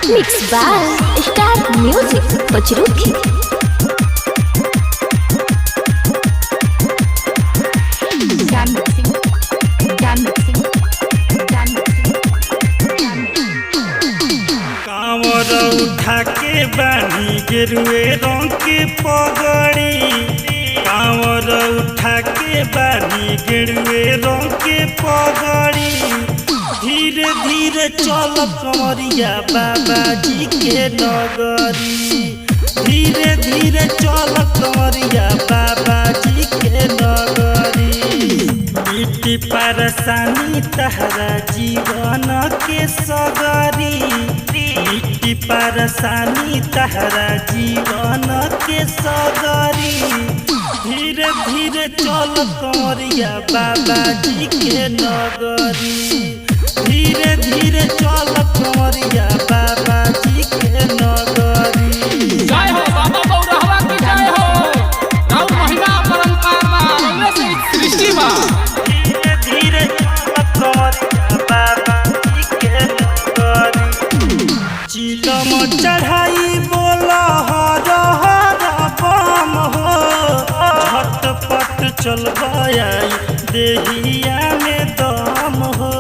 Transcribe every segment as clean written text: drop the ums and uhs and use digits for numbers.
Mixed by Star Music Pachruki. कांवर उठा के बानी गेरुए रंग के पगड़ी। कांवर उठा के बानी गेरुए रंग के पगड़ी। धीरे धीरे चल कंवरिया बाबा जी के नगरी। धीरे धीरे चल कंवरिया बाबा जी के नगरी। मिट्टी परेशानी तहरा जीवन के सगरी। मिट्टी परेशानी तहरा जीवन के सगरी। धीरे धीरे चल कंवरिया बाबा जी के नगरी। धीरे धीरे चल कंवरिया बाबा जी के नगरी। जय हो बाबा बौरहवा की जय हो। राउर महिमा परंपरा रउवे से सृष्टि बा। धीरे धीरे चल कंवरिया बाबा जी के नगरी। चिलम चढ़ाई बोल हर हर बम हो। झटपट चलबई देहिया में दम हो।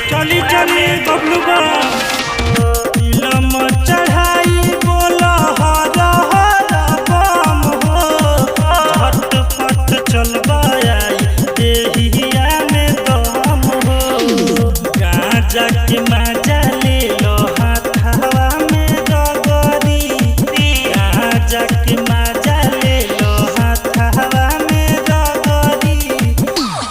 चली चली बबलू बम। चिलम चढ़ाई बोल हर हर बम हो। झटपट चलबई देहिया में दम हो। गांजा के मजा ले लो हाथवा में रगड़ी। गांजा के मजा ले लो हाथवा में रगड़ी।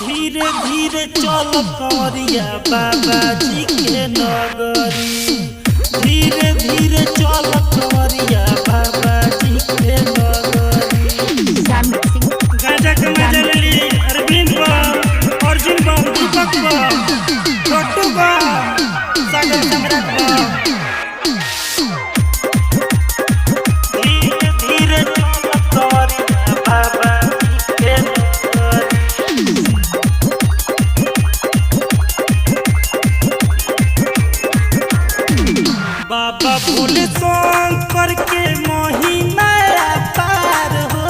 धीरे धीरे चल कंवरिया बाबा जी के नगरी। धीरे धीरे चल कंवरिया बाबा जी के नगरी। गांजा के मजा ले ली अरविंद बम, अर्जुन बम, दीपक बम, छोटू बम, सागर सम्राट बम। धीरे धीरे चल कंवरिया बाबा जी के नगरी। बाबा भोले शंकर के महीना पार हो।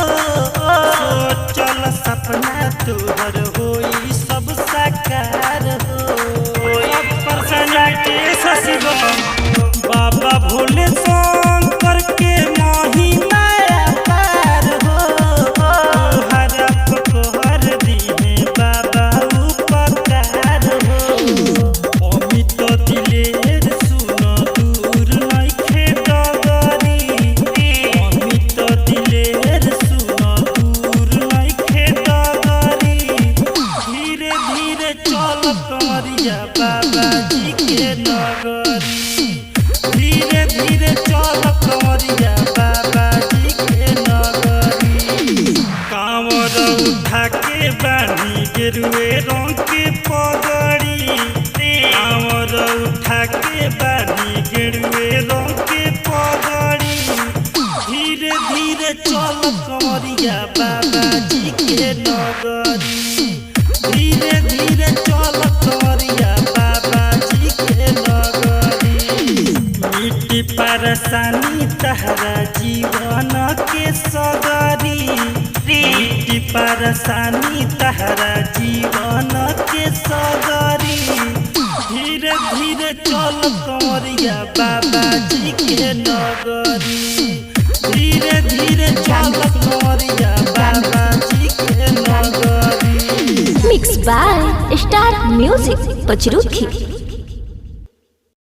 चल सपना तोहर होई सब साकार हो। सब प्रसन्ना के शशिवम। बाबा भोले शंकर के महीना पार हो। तोहरा पकड़ दिहे बाबा उपकार हो। अमित दिलेर सुन दूर नइखे डगरी। अमित दिलेर सुन दूर नइखे डगरी। धीरे धीरे चल कंवरिया बाबा जी के नगरी। धीरे धीरे चल कंवरिया बाबा जी के नगरी। कांवर उठा के बानी गेरुए रंग के पगड़ी। कांवर उठा के बानी गेरुए रंग के पगड़ी। धीरे धीरे चल कंवरिया बाबा जी के नगरी। धीरे धीरे चल कंवरिया बाबा जी के नगरी। मिट्टी परेशानी तहरा जीवन के सगरी। मिट्टी परेशानी तहरा जीवन के सगरी। धीरे धीरे चल कंवरिया बाबा जी के नगरी। धीरे धीरे चल कंवरिया बाबा जी के नगरी। Mixed by Star Music Pachruki.